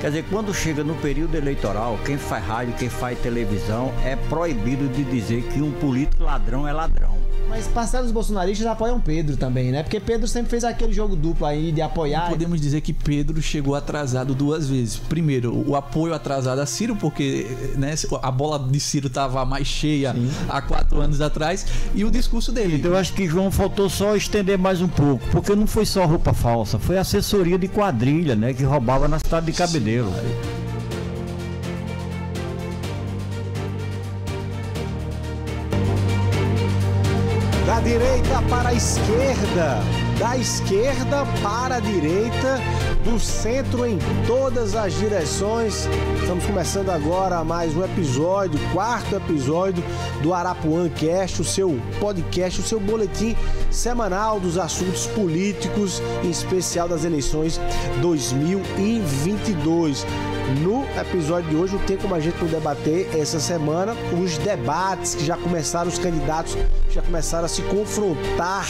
Quer dizer, quando chega no período eleitoral, quem faz rádio, quem faz televisão, é proibido de dizer que um político ladrão é ladrão. Mas parceiros bolsonaristas apoiam Pedro também, né? Porque Pedro sempre fez aquele jogo duplo aí de apoiar. Podemos dizer que Pedro chegou atrasado duas vezes. Primeiro, o apoio atrasado a Ciro, porque né, a bola de Ciro estava mais cheia há 4 anos atrás, e o discurso dele. Então, eu acho que João faltou só estender mais um pouco, porque não foi só roupa falsa, foi assessoria de quadrilha, né? Que roubava na cidade de Cabedelo. Da direita para a esquerda, da esquerda para a direita, do centro em todas as direções. Estamos começando agora mais um episódio, 4º episódio do Arapuã Cast, o seu podcast, o seu boletim semanal dos assuntos políticos, em especial das eleições 2022. No episódio de hoje não tem como a gente não debater essa semana os debates que já começaram, os candidatos já começaram a se confrontar,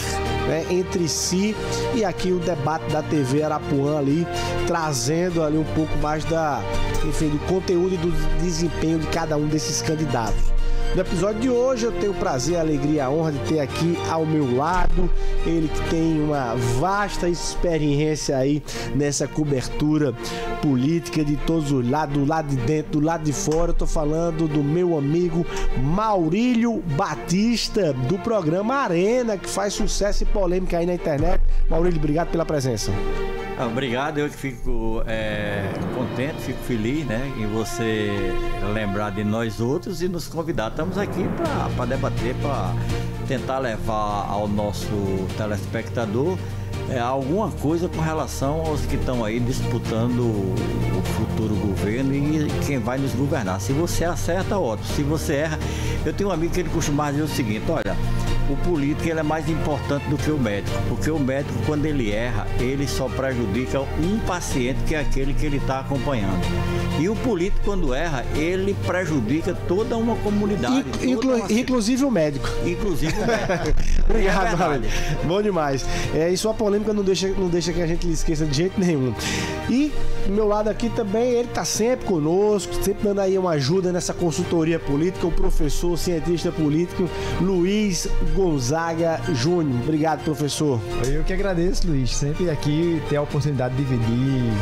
né, entre si, e aqui o debate da TV Arapuã ali, trazendo ali um pouco mais do conteúdo e do desempenho de cada um desses candidatos. No episódio de hoje eu tenho o prazer, a alegria, a honra de ter aqui ao meu lado ele que tem uma vasta experiência aí nessa cobertura política de todos os lados, do lado de dentro, do lado de fora. Eu tô falando do meu amigo Maurílio Batista, do programa Arena, que faz sucesso e polêmica aí na internet. Maurílio, obrigado pela presença. Obrigado, eu que fico contente, fico feliz, né, em você lembrar de nós outros e nos convidar. Estamos aqui para debater, para tentar levar ao nosso telespectador alguma coisa com relação aos que estão aí disputando o futuro governo e quem vai nos governar. Se você acerta, ótimo. Se você erra, eu tenho um amigo que ele costumava dizer o seguinte: olha, o político ele é mais importante do que o médico, porque o médico, quando ele erra, ele só prejudica um paciente, que é aquele que ele está acompanhando. E o político, quando erra, ele prejudica toda uma comunidade. Inclusive o médico. Inclusive o médico. Obrigado, Maurílio. Bom demais. Isso, a polêmica não deixa que a gente lhe esqueça de jeito nenhum. E do meu lado aqui também, ele está sempre conosco, sempre dando aí uma ajuda nessa consultoria política, o professor, cientista político, Luiz Gonzaga Júnior. Obrigado, professor. Eu que agradeço, Luiz. Sempre aqui ter a oportunidade de dividir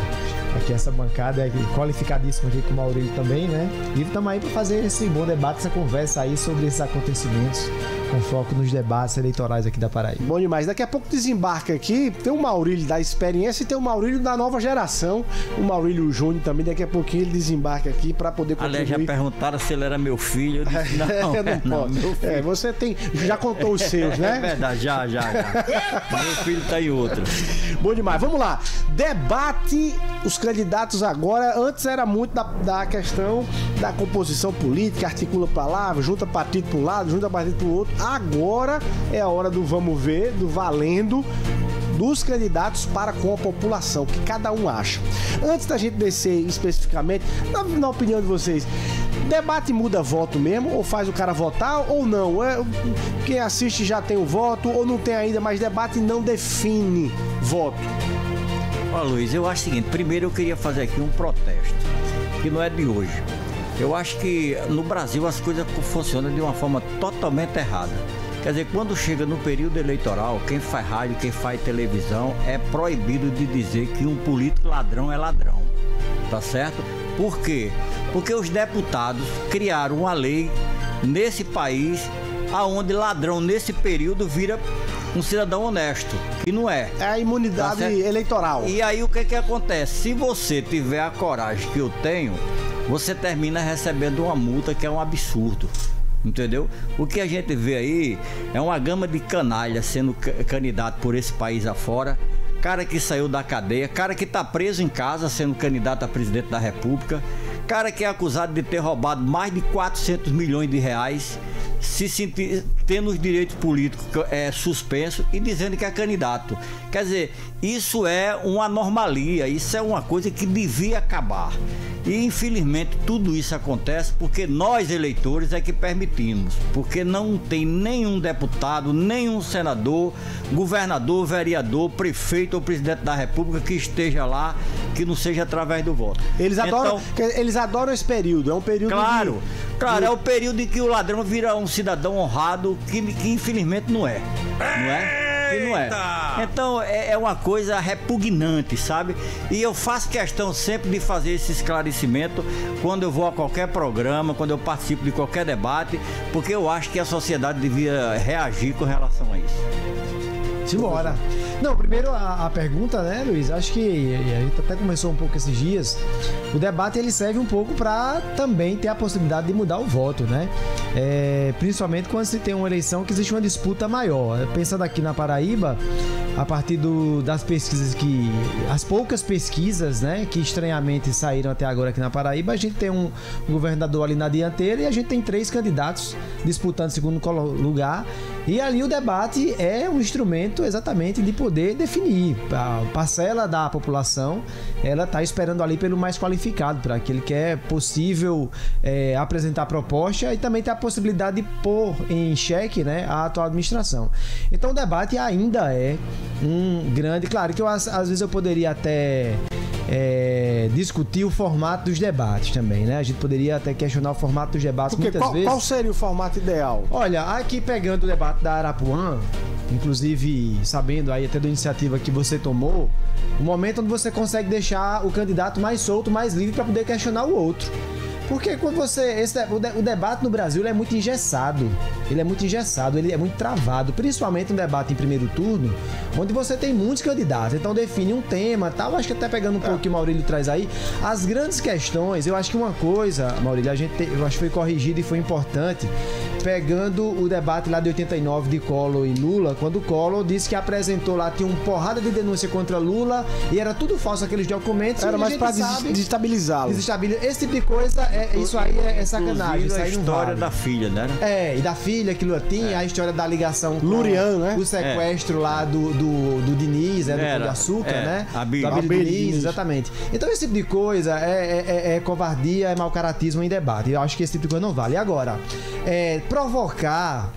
aqui essa bancada qualificadíssima aqui com o Maurílio também, né? E estamos aí para fazer esse bom debate, essa conversa aí sobre esses acontecimentos, com foco nos debates eleitorais aqui da Paraíba. Bom demais. Daqui a pouco desembarca aqui, tem o Maurílio da experiência e tem o Maurílio da nova geração, o Maurílio Júnior também. Daqui a pouquinho ele desembarca aqui para poder contribuir. Aliás, já perguntaram se ele era meu filho. Eu disse, não, meu filho. Você já contou os seus, né? É verdade, já. Meu filho tá em outra. Bom demais. Vamos lá. Debate os candidatos agora. Antes era muito da questão da composição política, articula palavras, junta partido para um lado, junta partido para o outro. Agora é a hora do vamos ver, do valendo, dos candidatos para com a população, o que cada um acha. Antes da gente descer especificamente, na opinião de vocês, debate muda voto mesmo? Ou faz o cara votar ou não? Quem assiste já tem o voto ou não tem ainda, mas debate não define voto? Ó, Luiz, eu acho o seguinte: primeiro eu queria fazer aqui um protesto, que não é de hoje. Eu acho que no Brasil as coisas funcionam de uma forma totalmente errada. Quer dizer, quando chega no período eleitoral, quem faz rádio, quem faz televisão, é proibido de dizer que um político ladrão é ladrão. Tá certo? Por quê? Porque os deputados criaram uma lei nesse país aonde ladrão nesse período vira um cidadão honesto, que não é. É a imunidade eleitoral. E aí o que acontece? Se você tiver a coragem que eu tenho, você termina recebendo uma multa que é um absurdo. Entendeu? O que a gente vê aí é uma gama de canalhas sendo candidato por esse país afora. Cara que saiu da cadeia, cara que tá preso em casa sendo candidato a presidente da República, cara que é acusado de ter roubado mais de 400 milhões de reais, tendo os direitos políticos suspensos e dizendo que é candidato. Quer dizer, Isso é uma anomalia, isso é uma coisa que devia acabar. E infelizmente tudo isso acontece porque nós eleitores é que permitimos, porque não tem nenhum deputado, nenhum senador, governador, vereador, prefeito ou presidente da República que esteja lá, que não seja através do voto. Eles adoram esse período, é um período Claro, é o período em que o ladrão vira um cidadão honrado, que infelizmente não é. Não é? Que não é. Então é uma coisa repugnante, sabe? E eu faço questão sempre de fazer esse esclarecimento quando eu vou a qualquer programa, quando eu participo de qualquer debate, porque eu acho que a sociedade devia reagir com relação a isso. Simbora. Não, primeiro a pergunta, né, Luiz? Acho que a gente até começou um pouco esses dias. O debate ele serve um pouco para também ter a possibilidade de mudar o voto, né? Principalmente quando se tem uma eleição que existe uma disputa maior. Pensando aqui na Paraíba, a partir das pesquisas as poucas pesquisas, né, que estranhamente saíram até agora aqui na Paraíba, a gente tem um governador ali na dianteira e a gente tem 3 candidatos disputando segundo lugar. E ali o debate é um instrumento exatamente de poder definir. A parcela da população, ela está esperando ali pelo mais qualificado, para aquele que é possível apresentar proposta e também ter a possibilidade de pôr em xeque, né, a atual administração. Então o debate ainda é um grande... Claro que às vezes eu poderia até discutir o formato dos debates também, né? A gente poderia até questionar o formato dos debates muitas vezes. Qual seria o formato ideal? Olha, aqui pegando o debate da Arapuã, inclusive sabendo aí até da iniciativa que você tomou, o momento onde você consegue deixar o candidato mais solto, mais livre para poder questionar o outro. Porque quando o debate no Brasil ele é muito engessado. Ele é muito travado, principalmente no debate em primeiro turno, onde você tem muitos candidatos. Então define um tema, tal. Acho que até pegando um pouco que o Maurílio traz aí, as grandes questões, eu acho que uma coisa, Maurílio, eu acho que foi corrigido e foi importante, pegando o debate lá de 89 de Collor e Lula, quando o Collor disse que apresentou lá, tinha uma porrada de denúncia contra Lula e era tudo falso aqueles documentos. Era mais para desestabilizá-lo. Esse tipo de coisa, isso aí é sacanagem. Isso aí a história da filha, né? E da filha que Lula tinha, a história da ligação com Luriano, né? O sequestro lá do Diniz, do Pão de Açúcar, né? Do Abílio Diniz, exatamente. Então esse tipo de coisa é covardia, é mau caratismo em debate. Eu acho que esse tipo de coisa não vale. E agora, provocar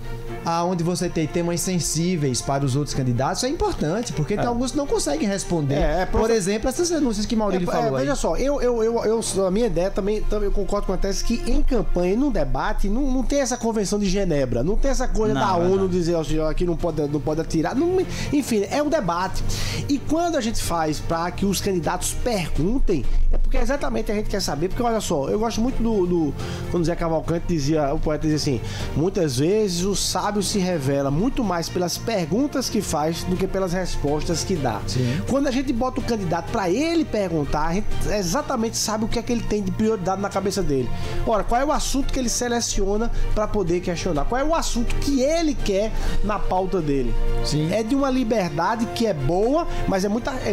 aonde você tem temas sensíveis para os outros candidatos é importante, porque tem alguns que não conseguem responder. Por exemplo, essas denúncias que Maurílio falou aí. Veja só, a minha ideia também eu concordo com a tese que em campanha e num debate não tem essa convenção de Genebra, não tem essa coisa da ONU dizer aqui não pode atirar. Enfim, é um debate. E quando a gente faz para que os candidatos perguntem, é porque exatamente a gente quer saber, porque olha só, eu gosto muito quando Zé Cavalcante o poeta dizia assim, muitas vezes o sábio se revela muito mais pelas perguntas que faz do que pelas respostas que dá. Sim. Quando a gente bota o candidato para ele perguntar, a gente exatamente sabe o que é que ele tem de prioridade na cabeça dele. Ora, qual é o assunto que ele seleciona para poder questionar? Qual é o assunto que ele quer na pauta dele? Sim. É de uma liberdade que é boa, mas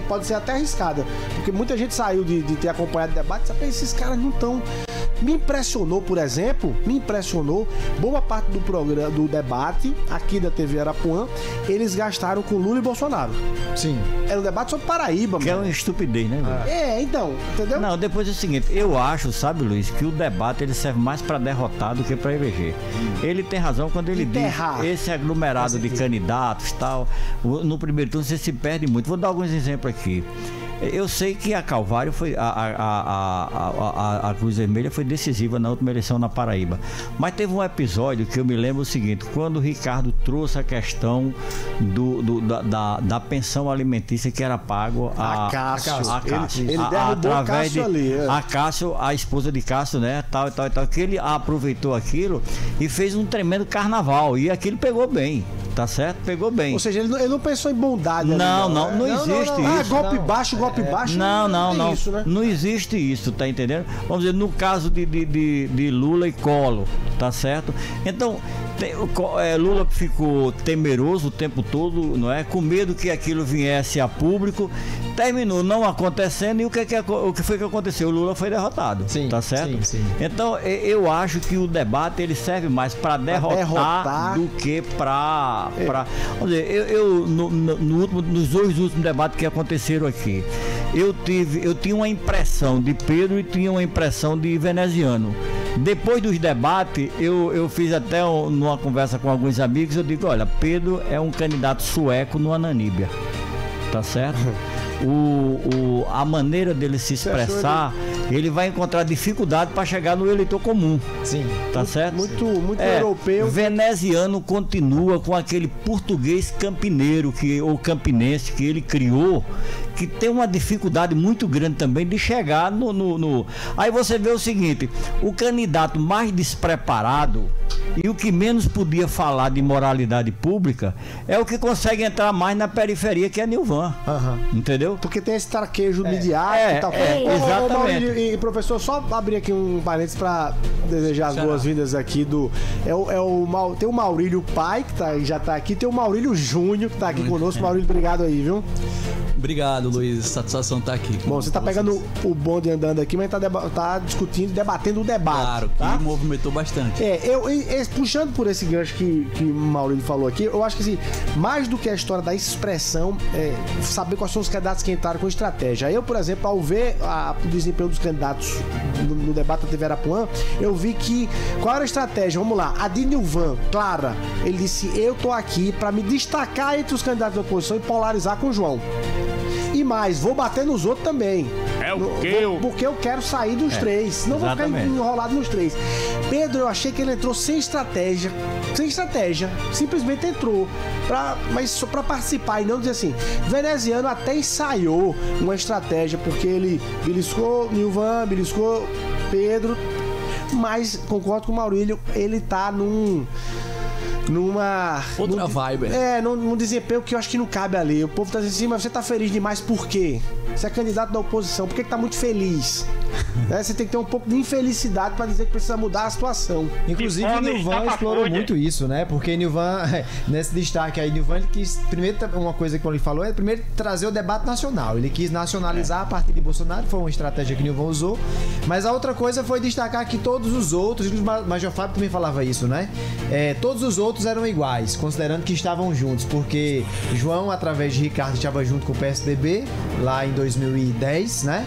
pode ser até arriscada, porque muita gente saiu de ter acompanhado o debate, sabe, esses caras não estão... Me impressionou, por exemplo, boa parte do programa, do debate aqui da TV Arapuã, eles gastaram com Lula e Bolsonaro. Sim. Era um debate sobre Paraíba, Que é uma estupidez, né, velho? Então, entendeu? Não, depois é o seguinte, eu acho, sabe, Luiz, que o debate ele serve mais para derrotar do que para eleger. Ele tem razão quando ele diz esse aglomerado de candidatos e tal, no primeiro turno você se perde muito. Vou dar alguns exemplos aqui. Eu sei que a Calvário foi a Cruz Vermelha foi decisiva na última eleição na Paraíba, mas teve um episódio que eu me lembro o seguinte, quando o Ricardo trouxe a questão da pensão alimentícia que era pago a Cássio. Ele derrubou a Cássio ali. A Cássio, a esposa de Cássio, né, tal, que ele aproveitou aquilo e fez um tremendo carnaval, e aquilo pegou bem. Tá certo? Pegou bem. Ou seja, ele não pensou em bondade. Não existe isso. Golpe baixo. Não. Isso, né? Não existe isso, tá entendendo? Vamos dizer, no caso de Lula e Collor, tá certo? Então, Lula ficou temeroso o tempo todo, não é? Com medo que aquilo viesse a público. Terminou não acontecendo e o que foi que aconteceu? O Lula foi derrotado, sim, tá certo? Sim. Então eu acho que o debate ele serve mais para derrotar do que para vamos dizer, nos dois últimos debates que aconteceram aqui, eu tinha uma impressão de Pedro e tinha uma impressão de veneziano. Depois dos debates, eu fiz até numa conversa com alguns amigos, eu digo, olha, Pedro é um candidato sueco no Namíbia, tá certo? A maneira dele se expressar, ele vai encontrar dificuldade para chegar no eleitor comum. Sim. Tá certo? Muito europeu. Veneziano continua com aquele português campineiro ou campinense que ele criou, que tem uma dificuldade muito grande também de chegar no... Aí você vê o seguinte, o candidato mais despreparado e o que menos podia falar de moralidade pública é o que consegue entrar mais na periferia, que é Nilvan. Entendeu? Porque tem esse traquejo midiático e tal. Exatamente. E professor, só abrir aqui um parênteses para desejar as boas-vindas aqui tem o Maurílio Pai, que já tá aqui, tem o Maurílio Júnior, que tá aqui conosco. Maurílio, obrigado aí, viu? Obrigado, Luiz. Satisfação estar aqui. Bom, você tá pegando o bonde andando aqui, mas tá discutindo, debatendo o debate. Claro, tá? que movimentou bastante. Puxando por esse gancho que o Maurílio falou aqui, eu acho que assim, mais do que a história da expressão, saber quais são os candidatos que entraram com estratégia. Eu, por exemplo, ao ver o desempenho dos candidatos no debate da TV Arapuã, eu vi que qual era a estratégia? Vamos lá, a de Nilvan, clara, ele disse, eu tô aqui para me destacar entre os candidatos da oposição e polarizar com o João. E mais, vou bater nos outros também. Porque eu quero sair dos três. Não vou ficar enrolado nos três. Pedro, eu achei que ele entrou sem estratégia. Simplesmente entrou. Mas só pra participar e não dizer assim. Veneziano até ensaiou uma estratégia, porque ele beliscou Nilvan, beliscou Pedro. Mas, concordo com o Maurílio, ele tá outra vibe. Num desempenho que eu acho que não cabe ali. O povo tá dizendo assim, mas você tá feliz demais por quê? Você é candidato da oposição, por que tá muito feliz? Você tem que ter um pouco de infelicidade pra dizer que precisa mudar a situação. Inclusive o Nilvan explorou muito isso, né? Porque Nilvan, nesse destaque aí, Nilvan, ele quis, primeiro, uma coisa que ele falou, é primeiro trazer o debate nacional. Ele quis nacionalizar a partir de Bolsonaro, foi uma estratégia que Nilvan usou. Mas a outra coisa foi destacar que todos os outros, o Major Fábio também falava isso, né? Todos os outros eram iguais, considerando que estavam juntos, porque João, através de Ricardo, estava junto com o PSDB, lá em 2010, né?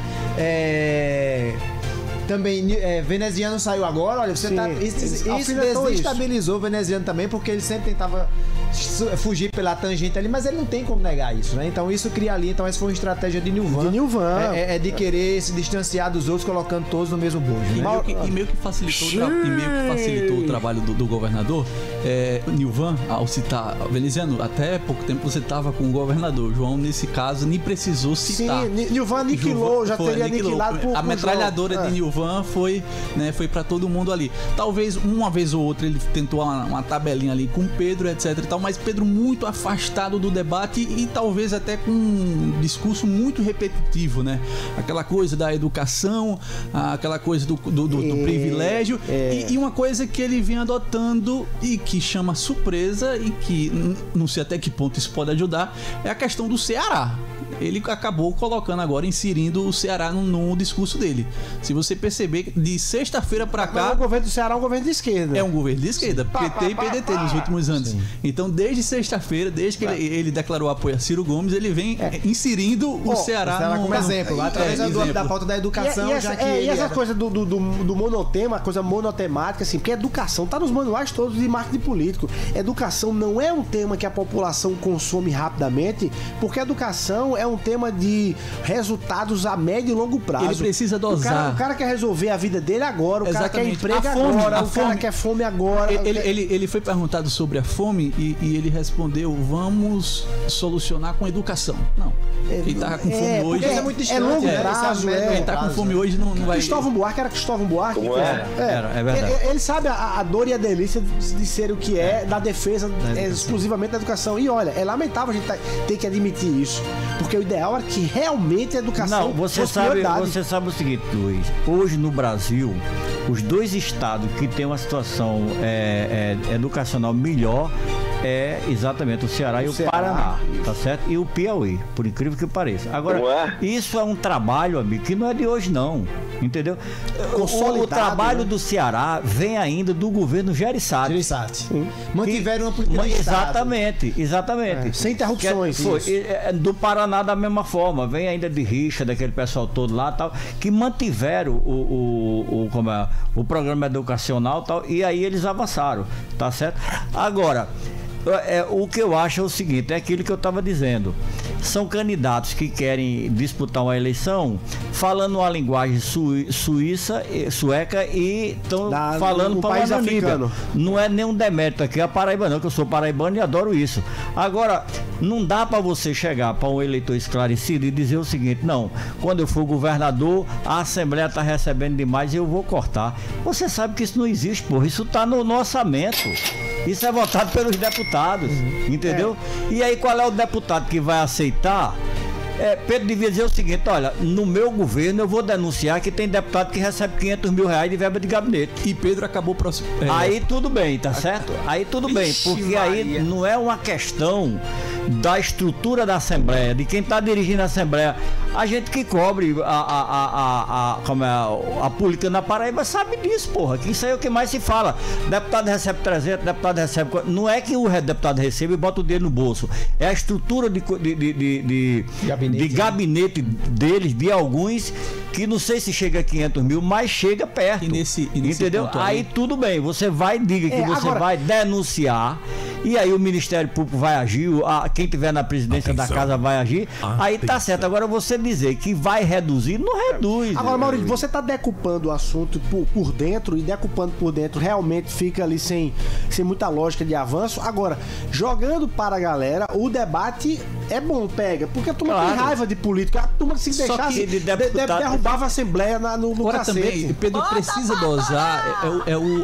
Também Veneziano saiu agora, olha, você tá, isso desestabilizou o Veneziano também, porque ele sempre tentava fugir pela tangente ali, mas ele não tem como negar isso, né? Então isso cria ali, então essa foi uma estratégia de Nilvan. De querer se distanciar dos outros, colocando todos no mesmo bojo, né? E meio que facilitou o trabalho do governador. Nilvan, ao citar Veneziano, até pouco tempo você estava com o governador. João, nesse caso, nem precisou citar. Sim, Nilvan aniquilou, teria aniquilado por a metralhadora de Nilvan foi para todo mundo ali. Talvez uma vez ou outra ele tentou uma tabelinha ali com Pedro, etc e tal, mas Pedro muito afastado do debate e talvez até com um discurso muito repetitivo, né? Aquela coisa da educação, aquela coisa do privilégio e uma coisa que ele vem adotando e que chama surpresa e que não sei até que ponto isso pode ajudar, é a questão do Ceará. Ele acabou colocando agora, inserindo o Ceará no discurso dele. Se você perceber, de sexta-feira pra cá... O governo do Ceará é um governo de esquerda. É um governo de esquerda, PT e PDT nos últimos anos. Sim. Então, desde sexta-feira, desde que ele declarou apoio a Ciro Gomes, ele vem inserindo o Ceará como exemplo, através da pauta da educação. E essa coisa do monotema, a coisa monotemática, assim, porque educação tá nos manuais todos de marketing político. Educação não é um tema que a população consome rapidamente, porque a educação é um tema de resultados a médio e longo prazo. Ele precisa dosar. O cara quer resolver a vida dele agora, o cara quer emprego agora, o cara quer fome agora. Ele foi perguntado sobre a fome e ele respondeu, vamos solucionar com educação. Não. Ele tá com fome hoje. É muito distante. É longo prazo. Ele tá com fome hoje, não vai... Cristóvão Buarque era Cristóvão Buarque? Como é verdade. Ele sabe a dor e a delícia de ser o que é, da defesa exclusivamente da educação. E olha, é lamentável a gente ter que admitir isso. Porque o ideal é que realmente a educação você sabe o seguinte, Luiz. Hoje no Brasil, os dois estados que têm uma situação educacional melhor é exatamente o Ceará e o Paraná, tá certo? E o Piauí, por incrível que pareça. Agora, isso é um trabalho, amigo, que não é de hoje não, entendeu? O trabalho do Ceará vem ainda do governo Gereissati. Mantiveram uma política de Exatamente. Sem interrupções. Do Paraná da mesma forma, vem ainda de Richa, daquele pessoal todo lá, tal, que mantiveram o programa educacional, tal, e aí eles avançaram, tá certo? Agora, o que eu acho é o seguinte, é aquilo que eu estava dizendo. São candidatos que querem disputar uma eleição falando uma linguagem sueca e estão falando para o africano. Não é nenhum demérito aqui a Paraíba não, que eu sou paraibano e adoro isso. Agora, não dá para você chegar para um eleitor esclarecido e dizer o seguinte: não, quando eu for governador, a Assembleia está recebendo demais e eu vou cortar. Você sabe que isso não existe, porra. Isso está no orçamento. Isso é votado pelos deputados, entendeu? E aí qual é o deputado que vai aceitar? Pedro devia dizer o seguinte: olha, no meu governo eu vou denunciar que tem deputado que recebe 500 mil reais de verba de gabinete. E Pedro acabou Aí tudo bem, tá certo? Aí tudo bem, porque aí não é uma questão da estrutura da Assembleia, de quem está dirigindo a Assembleia. A gente que cobre a política na Paraíba sabe disso, porra, que isso aí é o que mais se fala. Deputado recebe 300, deputado recebe... Não é que o deputado recebe e bota o dedo no bolso, é a estrutura de gabinete deles, de alguns, que não sei se chega a 500 mil, mas chega perto. E nesse entendeu? Aí tudo bem, você vai e diga que você vai denunciar, e aí o Ministério Público vai agir, quem tiver na presidência da casa vai agir, aí tá certo. Agora você dizer que vai reduzir, não reduz. Agora, Maurício, você tá decupando o assunto por dentro, e decupando por dentro realmente fica ali sem muita lógica de avanço. Agora, jogando para a galera, o debate é bom, pega, porque a turma tem raiva de política, a turma se deixasse derrubava a Assembleia no agora cacete. Também, Pedro precisa dosar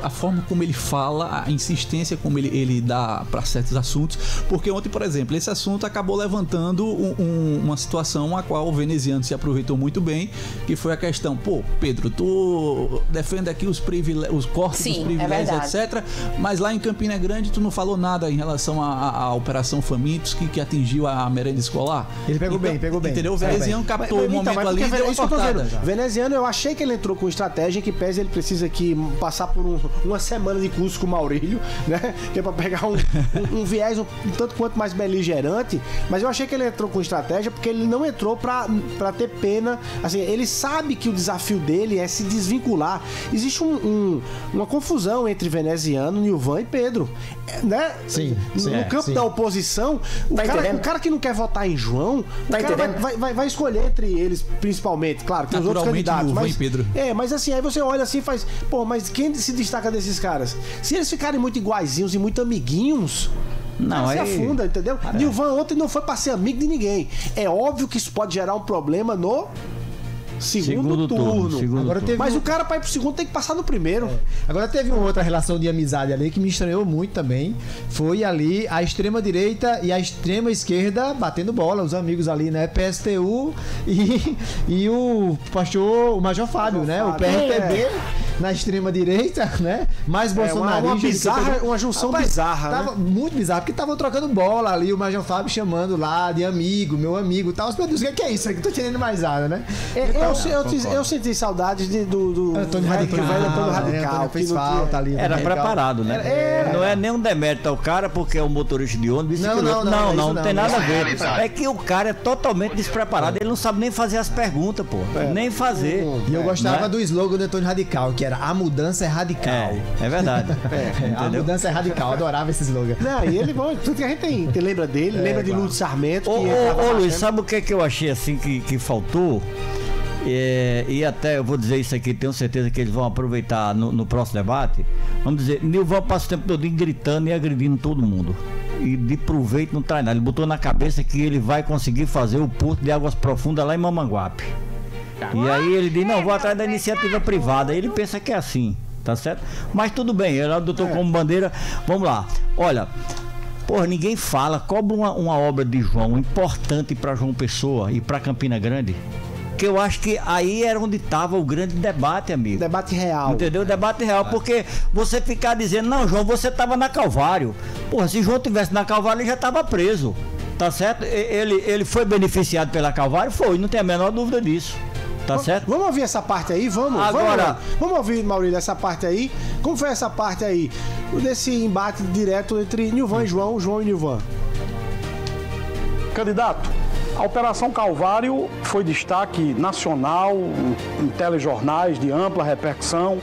a forma como ele fala, a insistência como ele dá para certos assuntos, porque ontem, por exemplo, esse assunto acabou levantando uma situação a qual o veneziano se aproveitou muito bem, que foi a questão: pô, Pedro, tu defende aqui os cortes dos privilégios, etc, mas lá em Campina Grande tu não falou nada em relação à Operação Famintos que atingiu a merenda escolar. Ele pegou bem. Entendeu? O veneziano captou o momento ali e deu uma cortada. Veneziano, eu achei que ele entrou com estratégia, que pese ele precisa aqui passar por uma semana de curso com o Maurílio, né? Que é pra pegar um viés um tanto quanto mais beligerante, mas eu achei que ele entrou com estratégia porque ele não entrou pra ter pena. Assim, ele sabe que o desafio dele é se desvincular. Existe uma confusão entre Veneziano, Nilvan e Pedro, né? Sim, no campo da oposição, o cara que não quer votar em João, o cara vai escolher entre eles, principalmente, claro, que os outros candidatos. Nilvan e Pedro. Mas assim, aí você olha assim e faz, pô, mas quem se destaca desses caras? Se eles ficarem muito iguaizinhos e muito amiguinhos, não, se afunda, entendeu? Nilvan ontem não foi pra ser amigo de ninguém. É óbvio que isso pode gerar um problema no segundo turno. Agora mas o cara pra ir pro segundo tem que passar no primeiro. Agora teve uma outra relação de amizade ali que me estranhou muito também. Foi ali a extrema direita e a extrema esquerda batendo bola, os amigos ali, né? PSTU e o Major Fábio, né? O PRTB na extrema direita, né? Mais bolsonarista. Uma junção bizarra, tava muito bizarro, porque estavam trocando bola ali, o Major Fábio chamando lá de amigo, meu amigo e tal. Meu Deus, o que é isso? Aqui tô tirando mais nada, né? Eu senti saudades do Antônio Radical. Fez falta ali. Era preparado, né? Não é nem um demérito ao cara porque é um motorista de ônibus. Não tem nada a ver. É que o cara é totalmente despreparado, ele não sabe nem fazer as perguntas, pô. Nem fazer. E eu gostava do slogan do Antônio Radical, que era "A mudança é radical". É verdade. A mudança é radical, adorava esse slogan. Não, e ele, bom, tudo que a gente lembra dele, lembra de Lúcio Sarmento. Ô Luiz, sabe o que eu achei assim que faltou? E até eu vou dizer isso aqui, tenho certeza que eles vão aproveitar no próximo debate. Vamos dizer, Nilvan passa o tempo todo gritando e agredindo todo mundo, e de proveito não traz nada. Ele botou na cabeça que ele vai conseguir fazer o porto de águas profundas lá em Mamanguape, e aí ele diz: não, vou atrás da iniciativa privada. Ele pensa que é assim, tá certo? Mas tudo bem, ele adotou como bandeira. Vamos lá, olha, porra, ninguém fala, cobra uma obra de João importante para João Pessoa e para Campina Grande. Porque eu acho que aí era onde estava o grande debate, amigo. Debate real. Entendeu? Debate real. Porque você ficar dizendo, não, João, você estava na Calvário. Porra, se João tivesse na Calvário, ele já estava preso. Tá certo? Ele foi beneficiado pela Calvário? Foi, não tem a menor dúvida disso. Tá certo? Vamos ouvir essa parte aí? Agora, vamos ouvir, Maurílio, essa parte aí. Como foi essa parte aí? Desse embate direto entre Nilvan e João e Nilvan. Candidato, a Operação Calvário foi destaque nacional, em telejornais de ampla repercussão,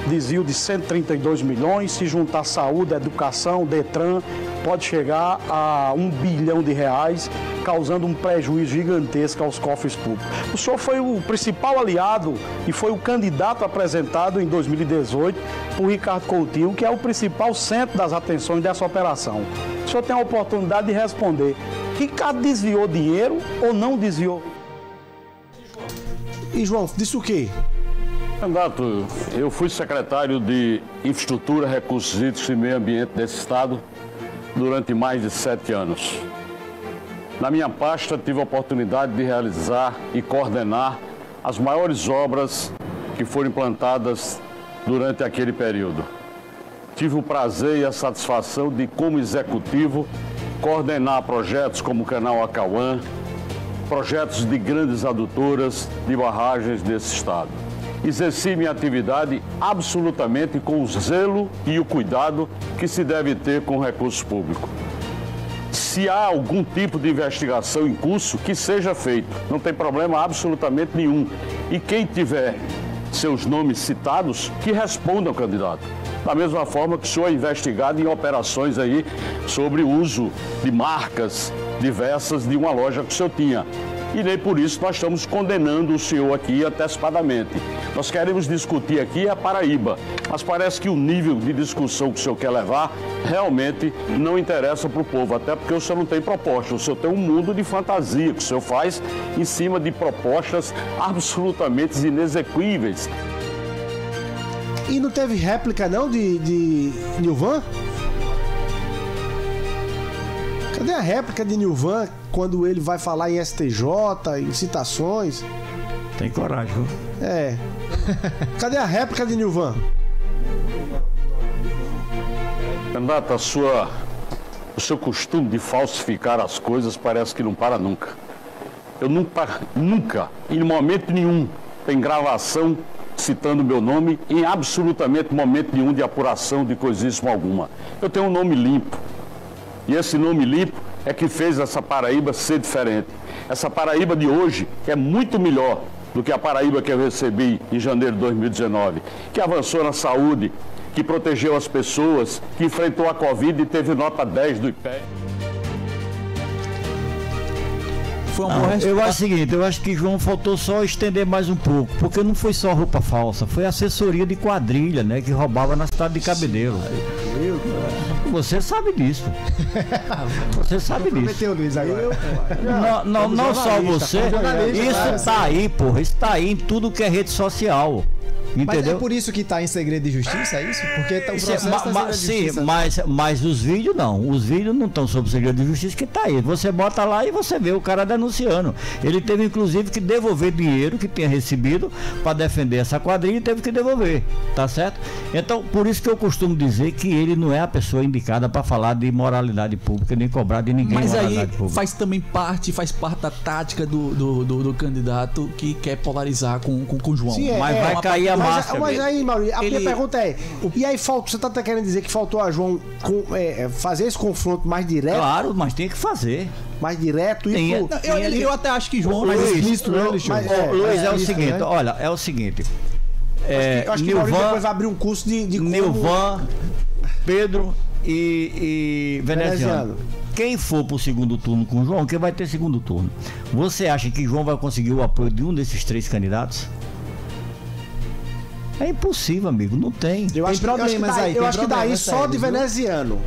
desvio de 132 milhões, se juntar saúde, educação, Detran, pode chegar a R$1 bilhão, causando um prejuízo gigantesco aos cofres públicos. O senhor foi o principal aliado e foi o candidato apresentado em 2018 por Ricardo Coutinho, que é o principal centro das atenções dessa operação. O senhor tem a oportunidade de responder. Ricardo desviou dinheiro ou não desviou? E João, disse o quê? Candidato, eu fui secretário de Infraestrutura, Recursos Hídricos e Meio Ambiente desse estado durante mais de 7 anos. Na minha pasta, tive a oportunidade de realizar e coordenar as maiores obras que foram implantadas durante aquele período. Tive o prazer e a satisfação de, como executivo, coordenar projetos como o Canal Acauã, projetos de grandes adutoras de barragens desse estado. Exerci minha atividade absolutamente com o zelo e o cuidado que se deve ter com o recurso público. Se há algum tipo de investigação em curso, que seja feito, não tem problema absolutamente nenhum. E quem tiver seus nomes citados, que responda ao candidato. Da mesma forma que o senhor é investigado em operações aí sobre o uso de marcas diversas de uma loja que o senhor tinha. E nem por isso nós estamos condenando o senhor aqui antecipadamente. Nós queremos discutir aqui a Paraíba, mas parece que o nível de discussão que o senhor quer levar realmente não interessa para o povo, até porque o senhor não tem proposta, o senhor tem um mundo de fantasia que o senhor faz em cima de propostas absolutamente inexequíveis. E não teve réplica não de Nilvan? Cadê a réplica de Nilvan quando ele vai falar em STJ, em citações? Tem coragem, viu? É. Cadê a réplica de Nilvan? Candidato, o seu costume de falsificar as coisas parece que não para nunca. Eu nunca, em momento nenhum, tem gravação citando meu nome em absolutamente momento nenhum de apuração de coisíssima alguma. Eu tenho um nome limpo. E esse nome limpo é que fez essa Paraíba ser diferente. Essa Paraíba de hoje é muito melhor do que a Paraíba que eu recebi em janeiro de 2019, que avançou na saúde, que protegeu as pessoas, que enfrentou a Covid e teve nota 10 do IPEA. Foi uma boa resposta. Eu acho o seguinte, eu acho que João faltou só estender mais um pouco, porque não foi só roupa falsa, foi assessoria de quadrilha, né, que roubava na cidade de Cabedelo. Você sabe disso. Você sabe disso. O Luiz agora. Não só você. Isso está aí, porra. Isso está aí em tudo que é rede social. Entendeu? Mas é por isso que tá em segredo de justiça, é isso? Porque o processo tá em segredo de sim, justiça. mas os vídeos não. Os vídeos não estão sob segredo de justiça, que tá aí. Você bota lá e você vê o cara denunciando. Ele teve inclusive que devolver dinheiro que tinha recebido para defender essa quadrilha e teve que devolver, tá certo? Então, por isso que eu costumo dizer que ele não é a pessoa indicada para falar de moralidade pública, nem cobrar de ninguém. Mas aí pública. faz parte da tática do candidato que quer polarizar com o João. Sim, mas vai cair a máscara. Mas aí, Maurício, a minha pergunta é: e aí você tá até querendo dizer que faltou a João fazer esse confronto mais direto? Claro, mas tem que fazer. Mais direto e Eu até acho que João mais Luiz, explícito, né, Alexandre? Luiz, é o isso, seguinte, né? olha, é o seguinte. Eu acho que o Maurício depois vai abrir um curso de como... Nilvan, Pedro e Veneziano. Quem for pro segundo turno com o João, quem vai ter segundo turno? Você acha que João vai conseguir o apoio de um desses 3 candidatos? É impossível, amigo, não tem. Eu acho que daí só de Veneziano.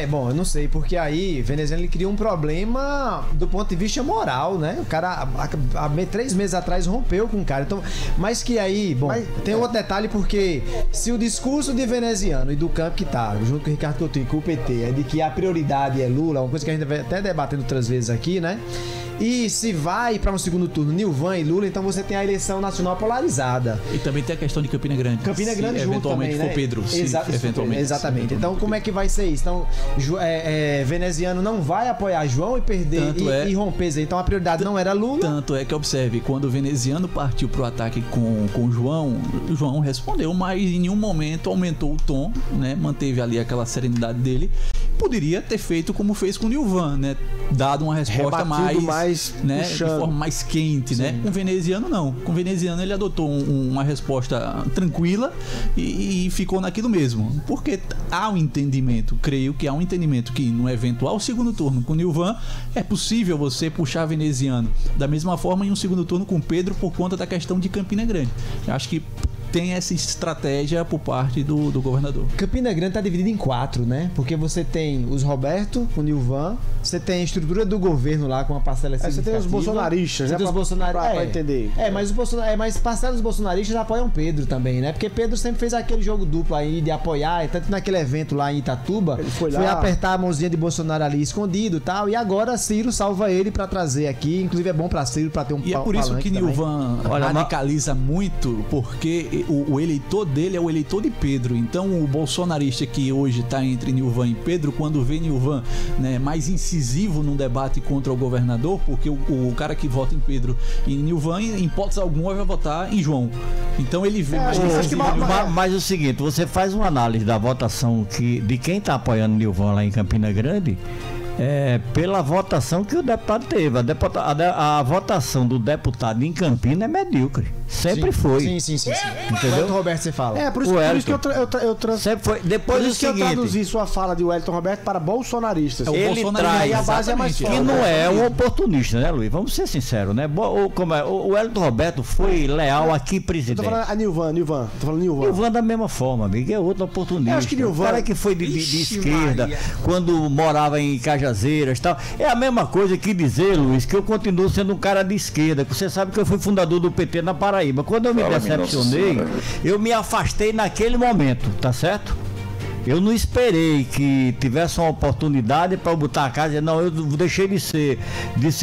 Bom, eu não sei, porque aí Veneziano ele cria um problema do ponto de vista moral, né? O cara há 3 meses atrás rompeu com o cara. Então, mas que aí, tem outro detalhe, porque se o discurso de Veneziano e do campo que tá, junto com o Ricardo Coutinho e com o PT, é de que a prioridade é Lula, uma coisa que a gente vai até debatendo outras vezes aqui, né? E se vai para um segundo turno Nilvan e Lula, então você tem a eleição nacional polarizada. E também tem a questão de Campina Grande. Campina Grande se junto eventualmente também, for Pedro. Eventualmente. Exatamente. Então como é que vai ser isso? Então veneziano não vai apoiar João e perder e romper. Então a prioridade não era Lula. Tanto é que observe, quando o veneziano partiu pro ataque com o João respondeu, mas em nenhum momento aumentou o tom, né? Manteve ali aquela serenidade dele. Poderia ter feito como fez com o Nilvan, né? Dado uma resposta mais né? De forma mais quente, né? Com o veneziano não. Com o veneziano ele adotou uma resposta tranquila e ficou naquilo mesmo. Porque há um entendimento, creio que há um entendimento que no eventual segundo turno com o Nilvan é possível você puxar veneziano. Da mesma forma em um segundo turno com Pedro por conta da questão de Campina Grande. Eu acho que tem essa estratégia por parte do governador. Campina Grande está dividida em 4, né? Porque você tem os Roberto, o Nilvan, você tem a estrutura do governo lá com uma parcela significativa. Você tem os bolsonaristas, né? Pra entender. Mas parcela dos bolsonaristas apoiam Pedro também, né? Porque Pedro sempre fez aquele jogo duplo aí de apoiar, tanto naquele evento lá em Itatuba, ele foi apertar a mãozinha de Bolsonaro ali escondido e tal, e agora Ciro salva ele pra trazer aqui, inclusive é bom pra Ciro pra ter um E é por isso que Nilvan radicaliza muito, porque o eleitor dele é o eleitor de Pedro. Então o bolsonarista que hoje está entre Nilvan e Pedro, quando vê Nilvan, né, mais incisivo num debate contra o governador, porque o cara que vota em Pedro e Nilvan, em hipótese alguma, vai votar em João. Então ele vê mais incisivo. Mas o seguinte, você faz uma análise da votação de quem está apoiando Nilvan lá em Campina Grande, pela votação que o deputado teve. A votação do deputado em Campina é medíocre. Sempre foi. Sim. Entendeu? Wellington Roberto, você fala. Por isso que eu sempre foi. Depois por isso que eu traduzi sua fala de Wellington Roberto para bolsonaristas. Ele traz a base é mais forte. Que não é um oportunista, né, Luiz? Vamos ser sinceros, né? O Wellington Roberto foi leal aqui, presidente. Eu tô falando a Nilvan. Tô falando Nilvan. Nilvan da mesma forma, amigo. É outro oportunista. Eu acho que Nilvan... O cara que foi de esquerda, quando morava em Cajazeiras e tal. É a mesma coisa que dizer, Luiz, que eu continuo sendo um cara de esquerda. Você sabe que eu fui fundador do PT na Paraíba. Quando eu me decepcionei, eu me afastei naquele momento, tá certo? Eu não esperei que tivesse uma oportunidade para eu botar a casa e dizer, não, eu deixei de ser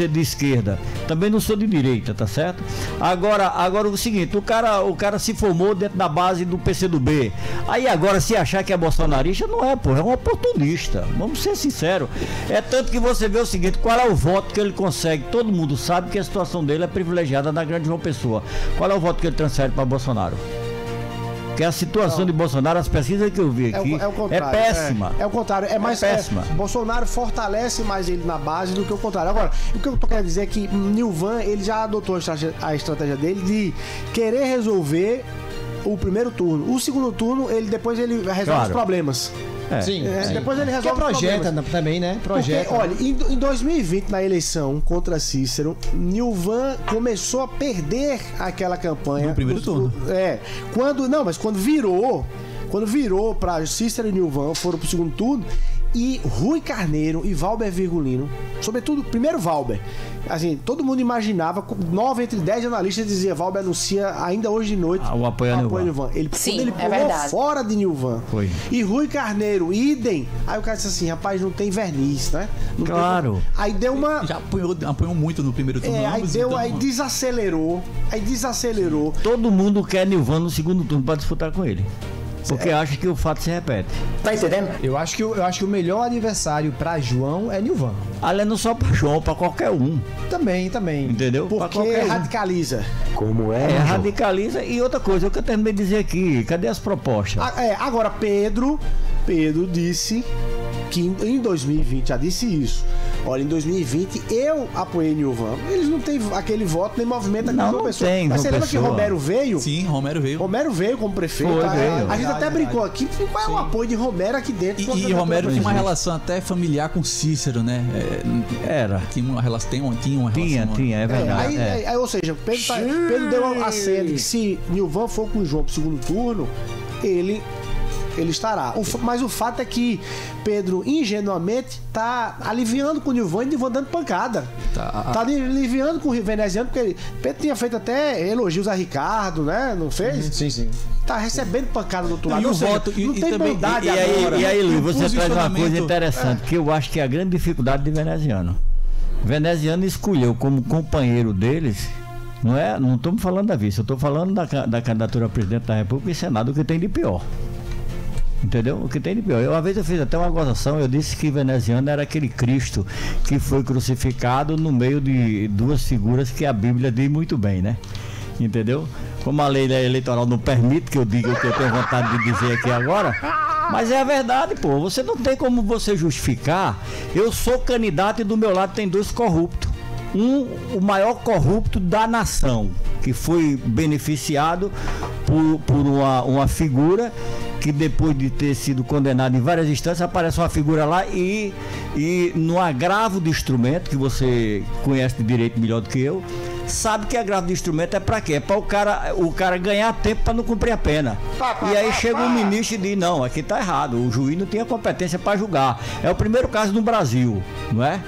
de esquerda. Também não sou de direita, tá certo? Agora o seguinte, o cara se formou dentro da base do PCdoB. Aí agora, se achar que é bolsonarista, não é, pô, é um oportunista. Vamos ser sinceros. É tanto que você vê o seguinte, qual é o voto que ele consegue? Todo mundo sabe que a situação dele é privilegiada na Grande João Pessoa. Qual é o voto que ele transfere para Bolsonaro? Que a situação de Bolsonaro, as pesquisas que eu vi aqui, é péssima. É o contrário, é mais péssima. Bolsonaro fortalece mais ele na base do que o contrário. Agora, o que eu tô querendo dizer é que Nilvan, ele já adotou a estratégia dele de querer resolver o primeiro turno. O segundo turno, depois ele resolve os problemas. Sim. Depois ele resolve projeta também, né? Projeta. Porque, olha, em 2020, na eleição contra Cícero, Nilvan começou a perder aquela campanha. No primeiro turno. Quando virou para Cícero e Nilvan, foram pro segundo turno, e Rui Carneiro e Valber Virgulino, sobretudo, primeiro Valber, assim, todo mundo imaginava, 9 entre 10 analistas diziam, Valber anuncia ainda hoje de noite o apoio a Nilvan. Ele pulou fora de Nilvan. Foi. E Rui Carneiro, idem. Aí o cara disse assim, rapaz, não tem verniz, né? Não claro. Aí deu uma... Já apoiou muito no primeiro turno. Aí desacelerou. Todo mundo quer Nilvan no segundo turno para disputar com ele. Porque acha que o fato se repete. Tá entendendo? Eu acho que o melhor adversário pra João é Nilvan. Além não só pra João, pra qualquer um. Também. Entendeu? Porque radicaliza. Como é? Radicaliza. E outra coisa, o que eu terminei de dizer aqui, cadê as propostas? Agora, Pedro disse que em 2020, já disse isso. Olha, em 2020 eu apoiei Nilvan. Eles não têm aquele voto nem movimento aqui de João Pessoa. Mas você lembra que Romero veio? Sim, Romero veio. Romero veio como prefeito. A gente até brincou aqui. Qual é o apoio de Romero aqui dentro? E Romero tinha uma relação até familiar com Cícero, né? Era. Tinha uma relação. Tinha, é verdade. Ou seja, Pedro deu a cena que se Nilvan for com o João pro segundo turno, ele estará. Mas o fato é que Pedro, ingenuamente, tá aliviando com o Nilvan e Nilvan dando pancada. Tá aliviando com o veneziano, porque Pedro tinha feito até elogios a Ricardo, né? Não fez? Sim. Tá recebendo pancada do outro lado. E o voto, não tem bondade agora. E aí, Luiz, você traz uma coisa interessante, que eu acho que é a grande dificuldade de veneziano. Veneziano escolheu como companheiro deles, não estamos falando da vice, eu estou falando da candidatura a presidente da República e Senado, o que tem de pior. Entendeu? O que tem de pior. Uma vez eu fiz até uma gozação, eu disse que Veneziano era aquele Cristo que foi crucificado no meio de duas figuras que a Bíblia diz muito bem, né? Entendeu? Como a lei eleitoral não permite que eu diga o que eu tenho vontade de dizer aqui agora, mas é a verdade, pô. Você não tem como você justificar. Eu sou candidato e do meu lado tem dois corruptos. O maior corrupto da nação, que foi beneficiado por uma figura que depois de ter sido condenado em várias instâncias, aparece uma figura lá e no agravo de instrumento, que você conhece de direito melhor do que eu, sabe que agravo de instrumento é pra quê? É pra o cara ganhar tempo pra não cumprir a pena. E aí chega um ministro e diz, não, aqui tá errado, o juiz não tem a competência pra julgar. É o primeiro caso no Brasil, não é?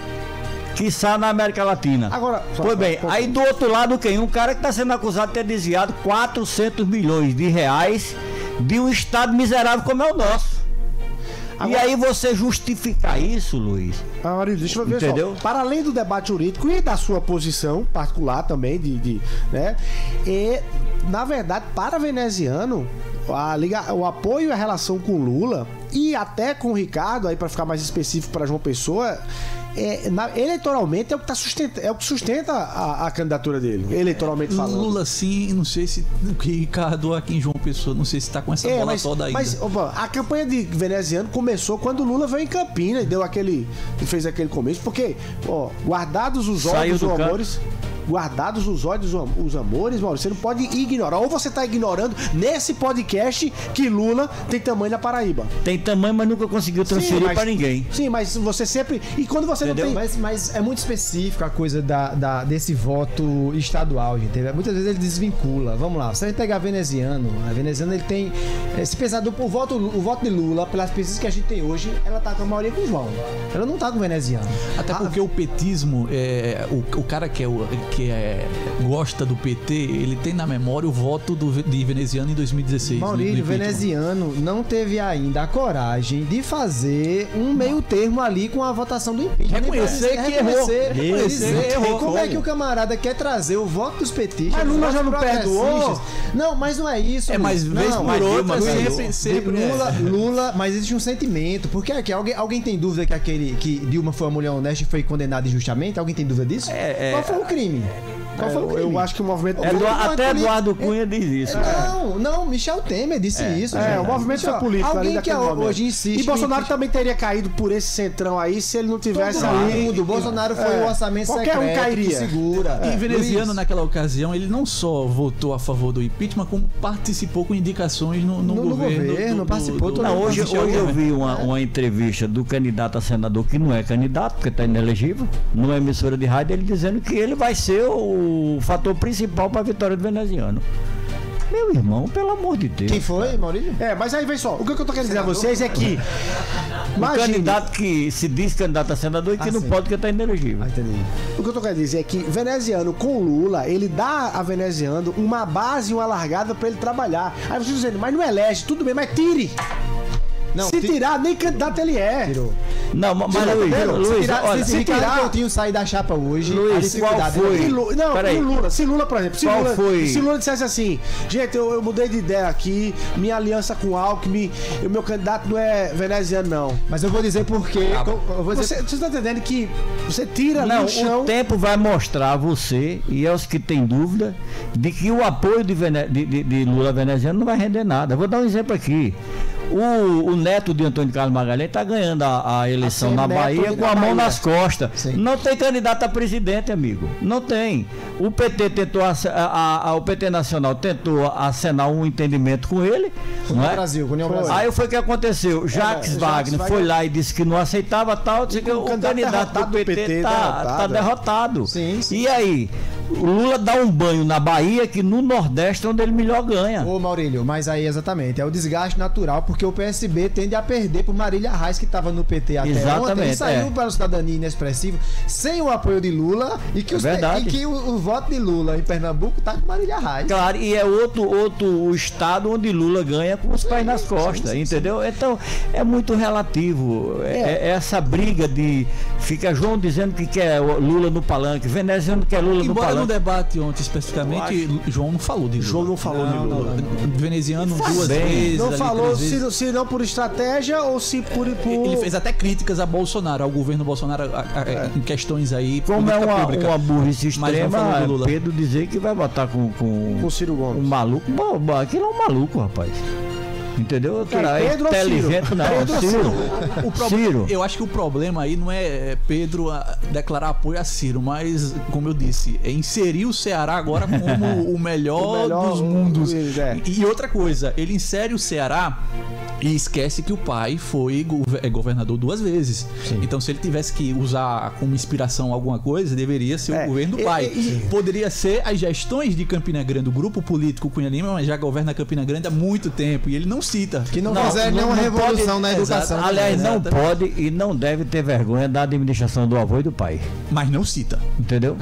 Quiçá na América Latina. Agora, pois bem, aí do outro lado quem? Um cara que está sendo acusado de ter desviado 400 milhões de reais de um estado miserável como é o nosso. Agora, e aí você justificar isso, Luiz? Maurício, deixa eu ver. Entendeu? Só, para além do debate jurídico e da sua posição particular também, né? E, na verdade, para Veneziano, o apoio e a relação com Lula e até com o Ricardo, aí para ficar mais específico para João Pessoa, eleitoralmente é o que sustenta a candidatura dele, eleitoralmente falando. Lula sim, não sei se o Ricardo aqui em João Pessoa, não sei se tá com essa bola toda ainda. Mas opa, a campanha de Veneziano começou quando o Lula veio em Campinas e fez aquele começo, porque, guardados os olhos os amores, guardados os olhos os amores, Maurício, você não pode ignorar, ou você tá ignorando nesse podcast que Lula tem tamanho na Paraíba. Tem tamanho, mas nunca conseguiu transferir para ninguém. Sim, mas você sempre, e quando você entendeu? Não tem... Mas é muito específico a coisa desse voto estadual, gente. Muitas vezes ele desvincula. Vamos lá, se a gente pegar a Veneziano ele tem, se pensar o voto de Lula, pelas pesquisas que a gente tem hoje, ela tá com a maioria com o João. Ela não tá com o Veneziano. Até porque o petismo, o cara que gosta do PT, ele tem na memória o voto de Veneziano em 2016. Maurício, Veneziano não teve ainda a coragem de fazer um meio termo ali com a votação do impeachment. Reconhecer que errou. Como é que o camarada quer trazer o voto dos petistas? Mas Lula já não perdoou? Não, mas não é isso. Mas vez por outra, sempre Lula, mas existe um sentimento. Porque aqui, alguém tem dúvida que Dilma foi uma mulher honesta e foi condenada injustamente? Alguém tem dúvida disso? Qual foi o crime? Eu acho que o movimento... até Eduardo Cunha diz isso. Não, Michel Temer disse isso. O movimento foi político. Alguém que hoje insiste... E Bolsonaro também teria caído por esse centrão aí se ele não tivesse ali... Bolsonaro foi o orçamento qualquer secreto um cairia. que segura. E Veneziano, naquela ocasião, ele não só votou a favor do impeachment, como participou com indicações no governo. Participou. Hoje eu vi uma entrevista do candidato a senador, que não é candidato, porque está inelegível, numa emissora de rádio, ele dizendo que ele vai ser o fator principal para a vitória do Veneziano. Meu irmão, pelo amor de Deus. Quem foi, Maurício? Mas aí vem só. O que eu tô querendo dizer a vocês é que... O candidato que se diz candidato a senador e que não pode porque está inelegível. Entendi. O que eu tô querendo dizer é que Veneziano com Lula, ele dá a Veneziano uma base, uma largada para ele trabalhar. Aí vocês dizendo, mas não elege, tudo bem, mas tire. Não, se tirar, nem candidato ele é. Tirou. Não, mas Luiz, olha, se tirar o Coutinho sair da chapa hoje, Luiz, qual foi? Lula, se Lula, por exemplo, se Lula dissesse assim, gente, eu mudei de ideia aqui, minha aliança com o Alckmin, o meu candidato não é Veneziano, não. Mas eu vou dizer por quê. Você está entendendo que você tira ali no chão... O tempo vai mostrar a você, e aos que têm dúvida, de que o apoio de Lula Veneziano não vai render nada. Eu vou dar um exemplo aqui. O neto de Antônio Carlos Magalhães está ganhando a eleição na Bahia com a mão nas costas. Sim. Não tem candidato a presidente, amigo. Não tem. O PT tentou, o PT Nacional tentou acenar um entendimento com ele. Com o Brasil, com o Brasil. Aí foi o que aconteceu. Jacques Wagner foi lá e disse que não aceitava tal. Disse que o candidato do PT está derrotado. Sim. E aí? O Lula dá um banho na Bahia, que no Nordeste é onde ele melhor ganha. Ô Maurílio, mas aí exatamente, é o desgaste natural, porque o PSB tende a perder por Marília Reis, que estava no PT até ontem, e saiu para o Cidadania inexpressivo, sem o apoio de Lula, e que, o voto de Lula em Pernambuco tá com Marília Reis. Claro, e é outro estado onde Lula ganha com os pés nas costas, entendeu? Então, é muito relativo. Essa briga de... Fica João dizendo que quer Lula no palanque, veneziano quer Lula no palanque. No debate ontem, especificamente, João não falou de Lula. João não falou de Lula. Veneziano duas vezes. Não falou se não por estratégia ou se por... Ele fez até críticas a Bolsonaro, ao governo Bolsonaro, em questões aí. Como é uma burrice extrema, Lula. Pedro dizer que vai botar com Ciro Gomes. Um maluco. Aquilo é um maluco, rapaz. Entendeu? Cara, Pedro inteligente, Ciro? Não. Pedro Ciro. Eu acho que o problema aí não é Pedro declarar apoio a Ciro, mas, como eu disse, é inserir o Ceará agora como o melhor dos mundos. E outra coisa, ele insere o Ceará e esquece que o pai foi governador 2 vezes. Sim. Então, se ele tivesse que usar como inspiração alguma coisa, deveria ser o governo do pai. Poderia ser as gestões de Campina Grande, o grupo político Cunha Lima, mas já governa Campina Grande há muito tempo e ele não cita. Que não fizer nenhuma revolução na educação. Exato. Aliás, não pode e não deve ter vergonha da administração do avô e do pai. Mas não cita. Entendeu?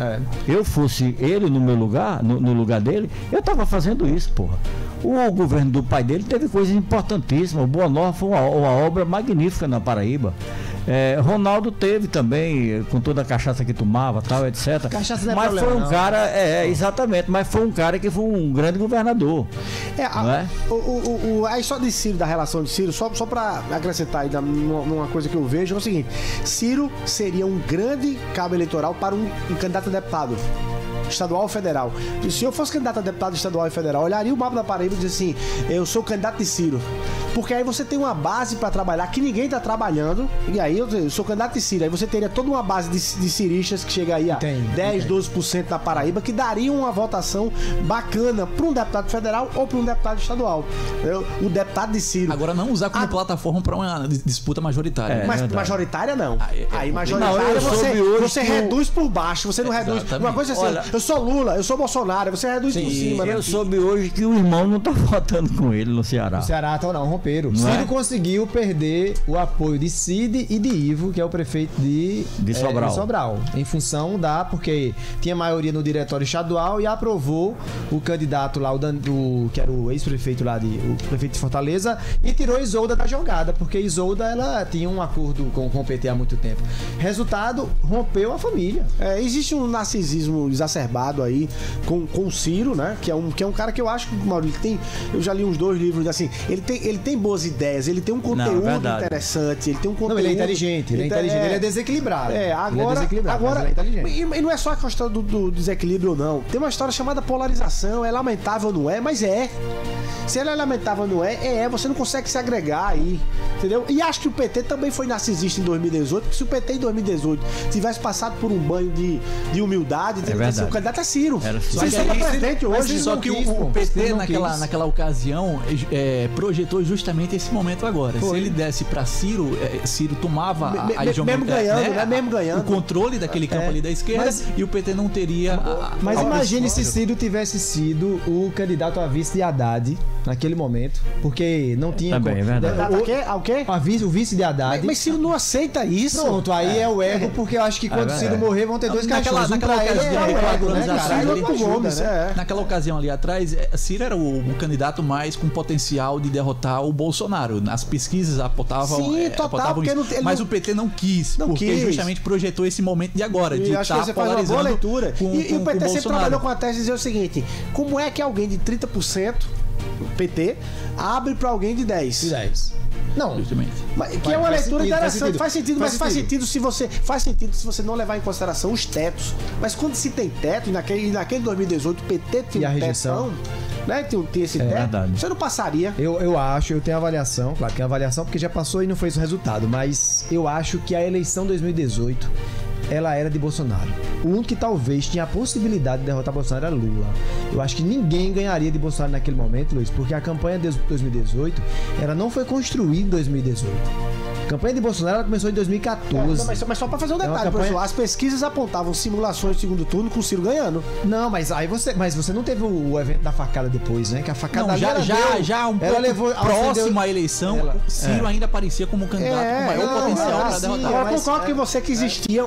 Eu fosse ele no meu lugar, no lugar dele, eu tava fazendo isso, porra. O governo do pai dele teve coisas importantíssimas. O Boa Nova foi uma obra magnífica na Paraíba. Ronaldo teve também, com toda a cachaça que tomava, tal, etc. Cachaça não é mas problema, foi um não. cara, exatamente, mas foi um cara que foi um grande governador. Aí só de Ciro, da relação de Ciro, só pra acrescentar aí numa coisa que eu vejo, é o seguinte: Ciro seria um grande cabo eleitoral para um candidato a deputado estadual ou federal. E se eu fosse candidato a deputado estadual e federal, olharia o mapa da Paraíba e dizer assim: eu sou candidato de Ciro. Porque aí você tem uma base para trabalhar que ninguém tá trabalhando. E aí eu sou candidato de Ciro. Aí você teria toda uma base de ciristas que chega aí a 10, 12% na Paraíba, que dariam uma votação bacana para um deputado federal ou para um deputado estadual. O deputado de Ciro. Agora, não usar como plataforma para uma disputa majoritária. Mas majoritária não. Aí majoritária você reduz por baixo. Você não reduz. Uma coisa assim: olha, eu sou Lula, eu sou Bolsonaro, você reduz por cima. Eu soube hoje que o irmão não tá votando com ele no Ceará. No Ceará, então não, romperam. Ciro conseguiu perder o apoio de Cid e de Ivo, que é o prefeito de Sobral. Em função porque tinha maioria no diretório estadual e aprovou o candidato lá, que era o ex-prefeito lá, o prefeito de Fortaleza, e tirou Isolda da jogada, porque Isolda, ela tinha um acordo com o PT há muito tempo. Resultado, rompeu a família. Existe um narcisismo exacerbado aí com o Ciro, né? Que é um cara que eu acho que, Maurício, eu já li uns 2 livros, assim, ele tem boas ideias, ele tem um conteúdo interessante, ele tem um conteúdo... Não, ele é inteligente, ele é desequilibrado. Agora ele é inteligente. E não é só a questão do desequilíbrio, não. Tem uma história chamada polarização, é lamentável, não é? Mas é. Se ela é lamentável, não é? Você não consegue se agregar aí, entendeu? E acho que o PT também foi narcisista em 2018, porque se o PT em 2018 tivesse passado por um banho de humildade, teria sido o candidato a Ciro. Ciro é presidente hoje. Só que o PT, naquela ocasião, projetou justamente esse momento agora. Se ele desse pra Ciro, Ciro tomava mesmo ganhando o controle daquele campo ali da esquerda, e o PT não teria... Mas imagine se Ciro tivesse sido o candidato a vice de Haddad naquele momento, porque não tinha... Também, é verdade. Ao quê? O vice de Haddad. Mas Ciro não aceita isso. Pronto, aí é o ego, porque eu acho que quando Ciro morrer vão ter 2 cachorros. Naquela ocasião ali atrás, Ciro era o candidato mais com potencial de derrotar o Bolsonaro. As pesquisas apontavam, mas o PT não quis, porque justamente projetou esse momento de agora, de estar polarizando leitura. E o PT sempre trabalhou com a tese de dizer o seguinte: como é que alguém de 30% PT abre para alguém de 10%? Não, justamente. Que é uma leitura interessante, faz sentido se você não levar em consideração os tetos. Mas quando se tem teto, e naquele 2018 o PT tinha um tetão, né? Tem esse teto, verdade. Você não passaria. Eu tenho avaliação, claro que tem avaliação porque já passou e não foi esse o resultado, mas eu acho que a eleição 2018 ela era de Bolsonaro. O único que talvez tinha a possibilidade de derrotar Bolsonaro era Lula. Eu acho que ninguém ganharia de Bolsonaro naquele momento, Luiz, porque a campanha de 2018 ela não foi construída em 2018. campanha de Bolsonaro ela começou em 2014. Mas só pra fazer um uma detalhe, campanha- professor, as pesquisas apontavam simulações de segundo turno com o Ciro ganhando. Não, mas você não teve o evento da facada depois, né? Que a facada Não, ali ela já deu- um ela pouco levou próximo à eleição, ela- o Ciro ainda aparecia como candidato com maior não, potencial para sim, derrotar. Agora, mas- concordo com você que existia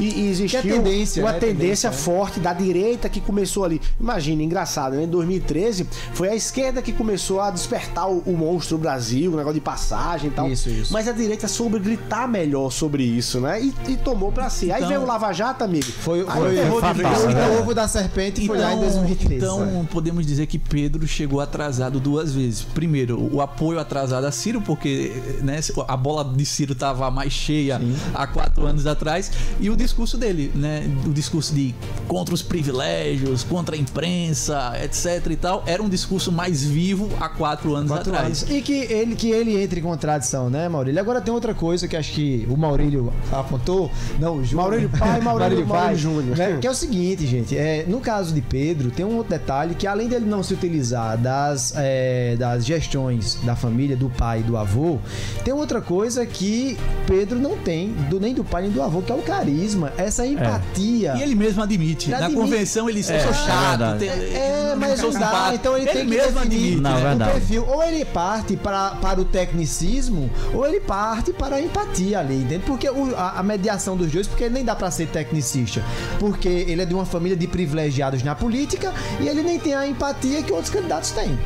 existia Que é tendência, uma né? tendência Tendência, forte da direita que começou ali. Imagina, engraçado, né? Em 2013 foi a esquerda que começou a despertar o monstro Brasil, o negócio de passagem e tal. Isso. Mas a direita soube gritar melhor sobre isso, né? E tomou pra si. Aí Então- veio o Lava Jato, amigo. Foi ferrou de vez. o ovo da serpente foi lá em 2013. Então, podemos dizer que Pedro chegou atrasado 2 vezes. Primeiro, o apoio atrasado a Ciro, porque né, a bola de Ciro estava mais cheia há 4 anos atrás. E o discurso dele, né? O discurso de contra os privilégios, contra a imprensa, etc e tal, era um discurso mais vivo há 4 anos 4 atrás. anos. E que ele entre em contradição, né, Maurílio? Agora tem outra coisa que acho que o Maurílio apontou. Não, o Júnior. Maurílio Pai, Maurílio Júnior. Né? Que é o seguinte, gente. No caso de Pedro, tem um outro detalhe que além dele não se utilizar das gestões da família, do pai e do avô, tem outra coisa que Pedro não tem, nem do pai nem do avô, que é o carisma, essa empatia. E ele mesmo admite. Na convenção ele disse, eu sou chato. Mas não dá, então ele tem que mesmo definir admite. Não, o verdade. perfil. Ou ele parte para o tecnicismo, ou ele parte para a empatia ali, entende? Porque a mediação dos dois, porque nem dá para ser tecnicista, porque ele é de uma família de privilegiados na política e ele nem tem a empatia que outros candidatos têm.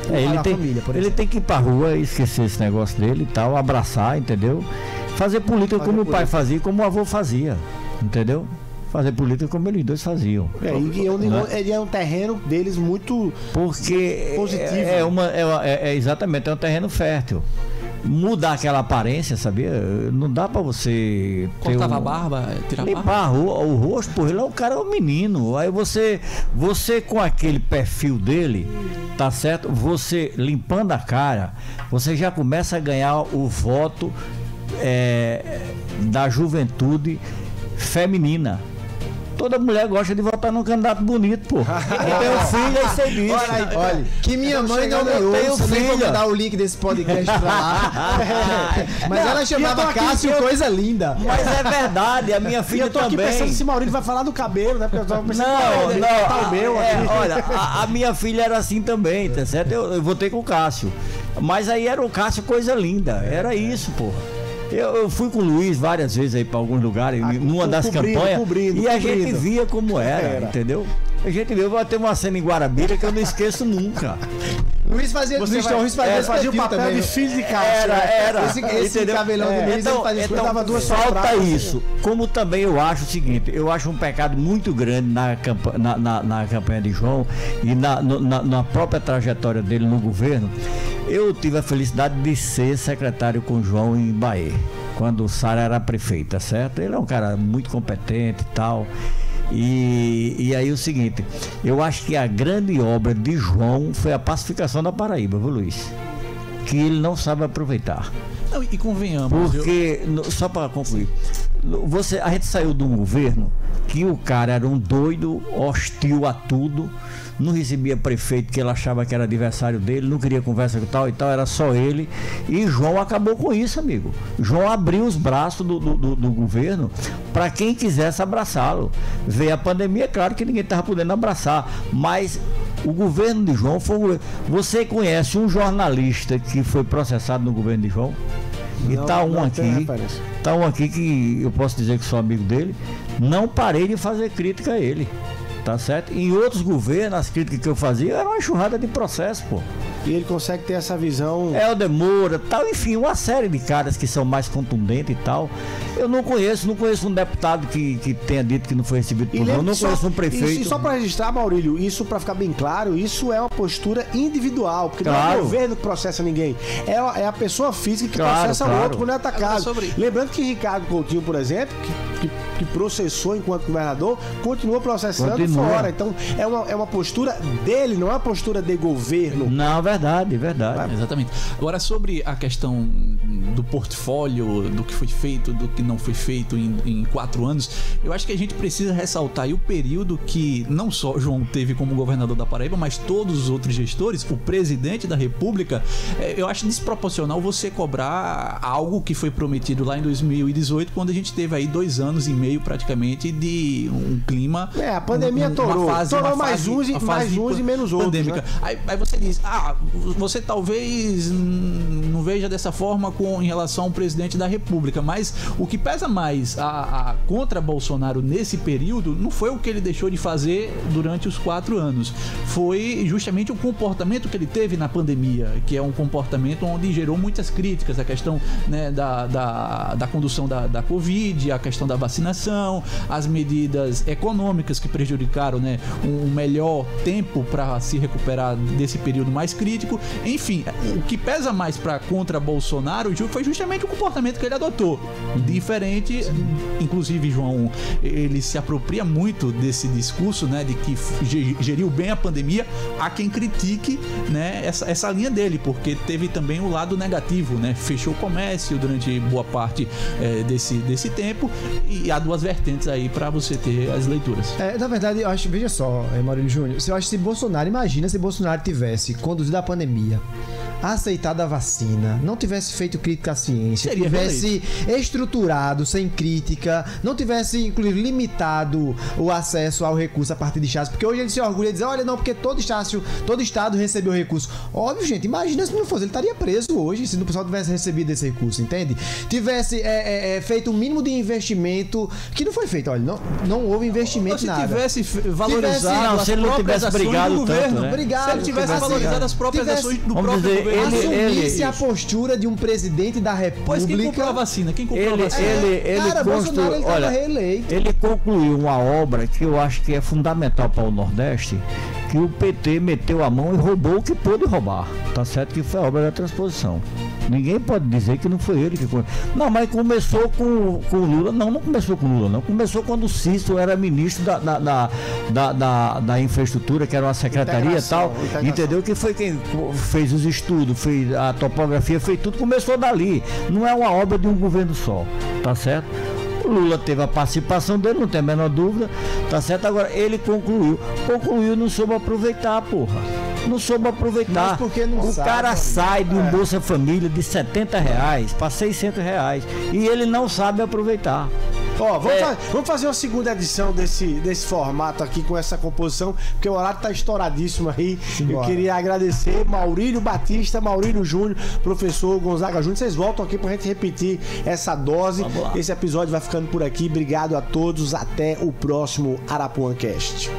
Ele, A tem, família, por ele exemplo. tem que ir pra rua e esquecer esse negócio dele e tal, abraçar, entendeu? Fazer política como o pai fazia e como o avô fazia, entendeu? Fazer política como eles dois faziam. Ele é um terreno deles muito Porque positivo. Exatamente, é um terreno fértil. Mudar aquela aparência, sabia? Não dá pra você Cortava a barba, tirava a barba. limpar o rosto, porra, ele é um cara, é um menino. Aí você com aquele perfil dele, tá certo? Você limpando a cara, você já começa a ganhar o voto da juventude feminina. Toda mulher gosta de votar num candidato bonito, pô. Eu tenho filha e sei disso. Olha, que minha mãe não me eu tenho ouça, nem vou filha. mandar o link desse podcast pra lá. Mas ela chamava Cássio, coisa linda. Mas é verdade, a minha E filha eu tô aqui também. pensando se Maurício vai falar do cabelo, né? Porque eu tava pensando Não, o meu é, aqui. olha, a minha filha era assim também, tá certo? Eu votei com o Cássio. Mas aí era o Cássio coisa linda, era isso, porra. Eu fui com o Luiz várias vezes aí pra alguns lugares, numa das campanhas, e a gente via como era, entendeu? A gente viu, vai ter uma cena em Guarabira que eu não esqueço nunca. Luiz fazia esse fazia o papel também. de filho de Cássio. Era. Esse Entendeu? cabelão do Luiz, ele fazia Então dava duas falta sopradas. isso. Como também eu acho o seguinte, eu acho um pecado muito grande na campanha de João e na própria trajetória dele no governo. Eu tive a felicidade de ser secretário com o João em Bahia, quando Sara era prefeita, certo? Ele é um cara muito competente e tal. E aí o seguinte, eu acho que a grande obra de João foi a pacificação da Paraíba, viu, Luiz? Que ele não sabe aproveitar. Não, e convenhamos. Porque, só para concluir, a gente saiu de um governo que o cara era um doido, hostil a tudo, não recebia prefeito que ele achava que era adversário dele, não queria conversa com tal e tal, era só ele. E João acabou com isso, amigo. João abriu os braços do governo para quem quisesse abraçá-lo. Veio a pandemia, claro que ninguém estava podendo abraçar, mas o governo de João foi um governo. Você conhece um jornalista que foi processado no governo de João? E tá um aqui que eu posso dizer que sou amigo dele. Não parei de fazer crítica a ele, tá certo? Em outros governos, as críticas que eu fazia eram uma enxurrada de processo, pô. E ele consegue ter essa visão. Helder Moura, tal, enfim, uma série de caras que são mais contundentes e tal. Eu não conheço um deputado que tenha dito que não foi recebido por João, não conheço um prefeito. E só para registrar, Maurílio, isso para ficar bem claro, isso é uma postura individual, porque não é Claro. o governo que processa ninguém, é a pessoa física que Claro, processa o claro. outro quando é atacado. sobre- Lembrando que Ricardo Coutinho, por exemplo, que processou enquanto governador, continua processando Continua. fora. Então é uma postura dele, não é uma postura de governo. Não, verdade. Exatamente. Agora, sobre a questão do portfólio, do que foi feito, do que não foi feito em 4 anos, eu acho que a gente precisa ressaltar aí o período que não só João teve como governador da Paraíba, mas todos os outros gestores, o presidente da República. Eu acho desproporcional você cobrar algo que foi prometido lá em 2018, quando a gente teve aí 2 anos e meio praticamente de um clima... A pandemia torou mais uns e menos outros. Pandêmica. Né? Aí você diz, você talvez não veja dessa forma em relação ao presidente da República, mas o que pesa mais contra Bolsonaro nesse período não foi o que ele deixou de fazer durante os 4 anos, foi justamente o comportamento que ele teve na pandemia, que é um comportamento onde gerou muitas críticas, a questão, né, da condução da Covid, a questão da vacinação, as medidas econômicas que prejudicaram, né, um melhor tempo para se recuperar desse período mais crítico. Enfim, o que pesa mais contra Bolsonaro foi justamente o comportamento que ele adotou. Diferente, inclusive, João, ele se apropria muito desse discurso, né, de que geriu bem a pandemia. Há quem critique, né, essa linha dele, porque teve também o lado negativo, né, fechou o comércio durante boa parte desse tempo, e há 2 vertentes aí para você ter as leituras. Na verdade, eu acho, veja só, Maurílio Júnior, eu acho que imagina se Bolsonaro tivesse conduzido a pandemia, aceitado a vacina, não tivesse feito crítica à ciência, tivesse estruturado sem crítica, não tivesse, inclusive, limitado o acesso ao recurso a partir de chassi, porque hoje ele se orgulha de dizer, olha, não, porque todo estado recebeu recurso. Óbvio, gente, imagina se não fosse, ele estaria preso hoje, se o pessoal tivesse recebido esse recurso, entende? Tivesse feito o mínimo de investimento, que não foi feito, olha, não houve investimento em nada. Se tivesse valorizado se ele não tivesse brigado do tanto, governo, né? Se ele tivesse valorizado as próprias ações do próprio governo, assumisse a postura de um presidente da República. Pois quem comprou a vacina? Bolsonaro, ele estava reeleito. Ele concluiu uma obra que eu acho que é fundamental para o Nordeste, que o PT meteu a mão e roubou o que pôde roubar. Tá certo que foi a obra da transposição. Ninguém pode dizer que não foi ele que... Não, mas começou com o Lula. Não começou com o Lula, não. Começou quando o Cícero era ministro da infraestrutura, que era uma secretaria e tal. Entendeu? Que foi quem fez os estudos, fez a topografia, fez tudo. Começou dali. Não é uma obra de um governo só. Tá certo? O Lula teve a participação dele, não tem a menor dúvida, tá certo? Agora, ele concluiu, não soube aproveitar, porra. Não soube aproveitar. Mas porque não sabe, cara sai de um Bolsa Família de R$70 para R$600 e ele não sabe aproveitar. Vamos fazer uma segunda edição desse formato aqui com essa composição, porque o horário tá estouradíssimo aí. Simbora. Eu queria agradecer Maurílio Batista, Maurílio Júnior, professor Gonzaga Júnior. Vocês voltam aqui pra gente repetir essa dose. Esse episódio vai ficando por aqui. Obrigado a todos. Até o próximo Arapuã Cast.